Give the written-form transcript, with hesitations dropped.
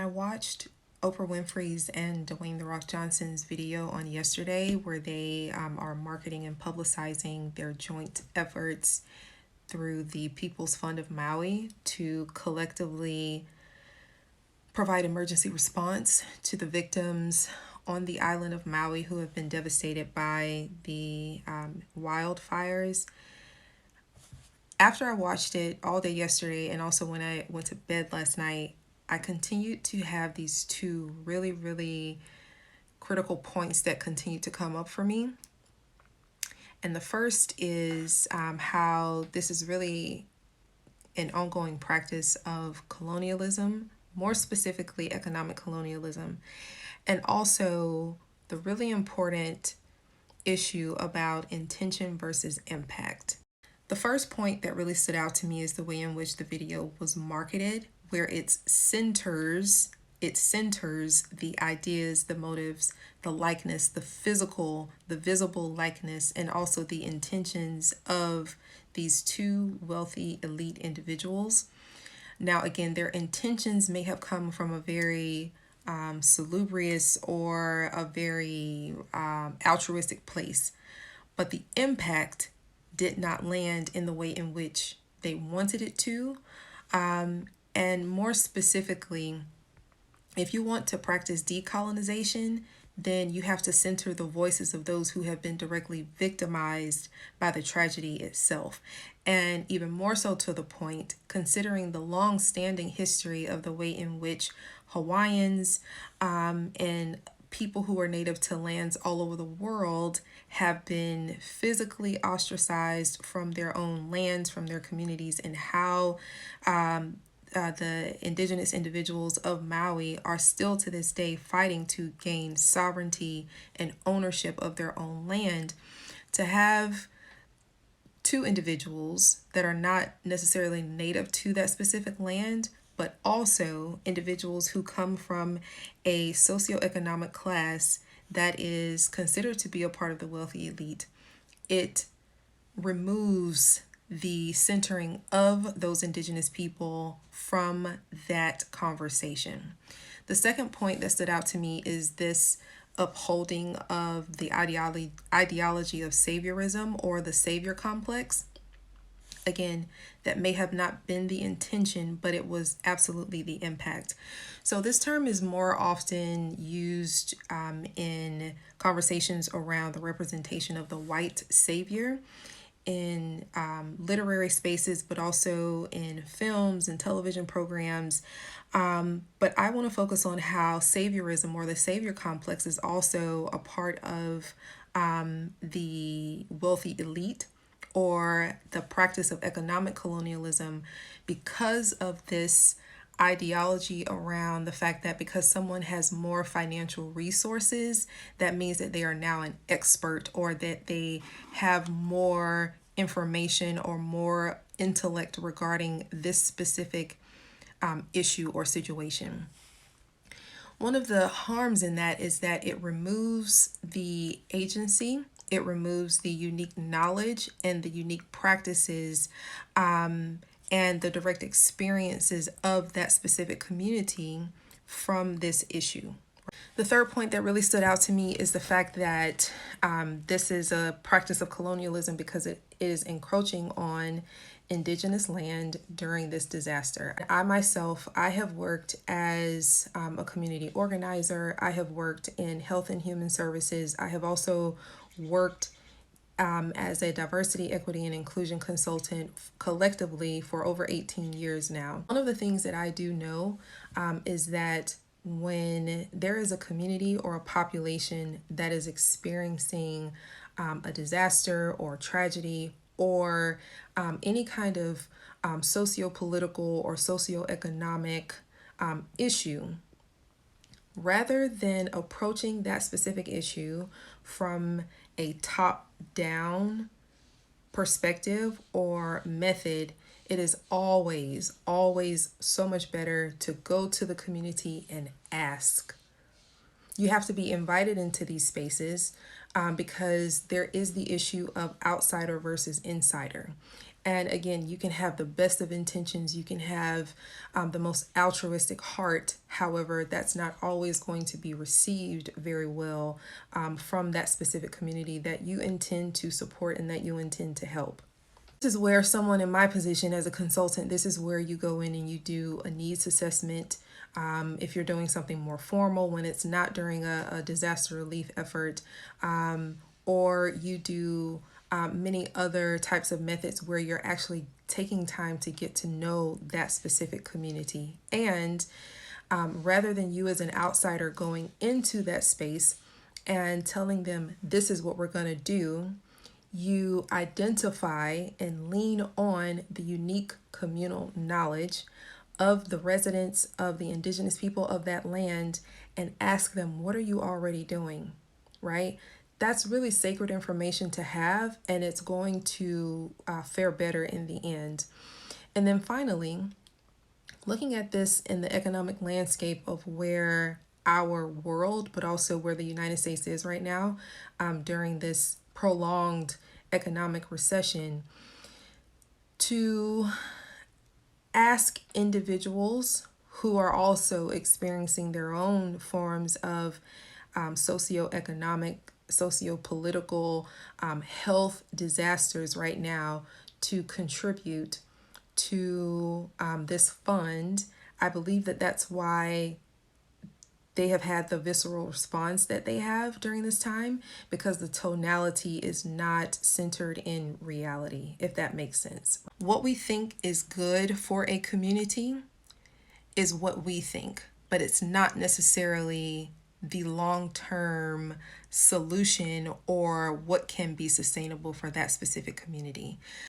I watched Oprah Winfrey's and Dwayne "The Rock" Johnson's video on yesterday, where they are marketing and publicizing their joint efforts through the People's Fund of Maui to collectively provide emergency response to the victims on the island of Maui who have been devastated by the wildfires. After I watched it all day yesterday and also when I went to bed last night, I continued to have these two really critical points that continue to come up for me. And the first is how this is really an ongoing practice of colonialism, more specifically economic colonialism, and also the really important issue about intention versus impact. The first point that really stood out to me is the way in which the video was marketed, where it centers the ideas, the motives, the likeness, the physical, the visible likeness, and also the intentions of these two wealthy elite individuals. Now, again, their intentions may have come from a very salubrious or a very altruistic place, but the impact did not land in the way in which they wanted it to. And more specifically, if you want to practice decolonization, then you have to center the voices of those who have been directly victimized by the tragedy itself. And even more so to the point, considering the long-standing history of the way in which Hawaiians and people who are native to lands all over the world have been physically ostracized from their own lands, from their communities, and how the indigenous individuals of Maui are still to this day fighting to gain sovereignty and ownership of their own land. To have two individuals that are not necessarily native to that specific land, but also individuals who come from a socioeconomic class that is considered to be a part of the wealthy elite, it removes the centering of those indigenous people from that conversation. The second point that stood out to me is this upholding of the ideology of saviorism or the savior complex. Again, that may have not been the intention, but it was absolutely the impact. So this term is more often used in conversations around the representation of the white savior in literary spaces, but also in films and television programs. But I want to focus on how saviorism or the savior complex is also a part of the wealthy elite or the practice of economic colonialism, because of this ideology around the fact that because someone has more financial resources, that means that they are now an expert or that they have more information or more intellect regarding this specific issue or situation. One of the harms in that is that it removes the agency, it removes the unique knowledge and the unique practices and the direct experiences of that specific community from this issue. The third point that really stood out to me is the fact that this is a practice of colonialism because it is encroaching on indigenous land during this disaster. I myself, I have worked as a community organizer. I have worked in health and human services. I have also worked as a diversity, equity, and inclusion consultant collectively for over 18 years now. One of the things that I do know is that when there is a community or a population that is experiencing a disaster or tragedy or any kind of socio-political or socio-economic issue, rather than approaching that specific issue from a top-down perspective or method, it is always so much better to go to the community and ask. You have to be invited into these spaces because there is the issue of outsider versus insider. And again, you can have the best of intentions, you can have the most altruistic heart. However, that's not always going to be received very well from that specific community that you intend to support and that you intend to help. This is where someone in my position as a consultant, this is where you go in and you do a needs assessment. If you're doing something more formal, when it's not during a disaster relief effort, or you do many other types of methods where you're actually taking time to get to know that specific community. And rather than you as an outsider going into that space and telling them, this is what we're going to do, you identify and lean on the unique communal knowledge of the residents, of the indigenous people of that land, and ask them, what are you already doing, right? That's really sacred information to have, and it's going to fare better in the end. And then finally, looking at this in the economic landscape of where our world, but also where the United States is right now during this prolonged economic recession, to ask individuals who are also experiencing their own forms of socioeconomic, socio-political, health disasters right now to contribute to this fund. I believe that that's why they have had the visceral response that they have during this time, because the tonality is not centered in reality, if that makes sense. What we think is good for a community is what we think, but it's not necessarily the long-term solution or what can be sustainable for that specific community.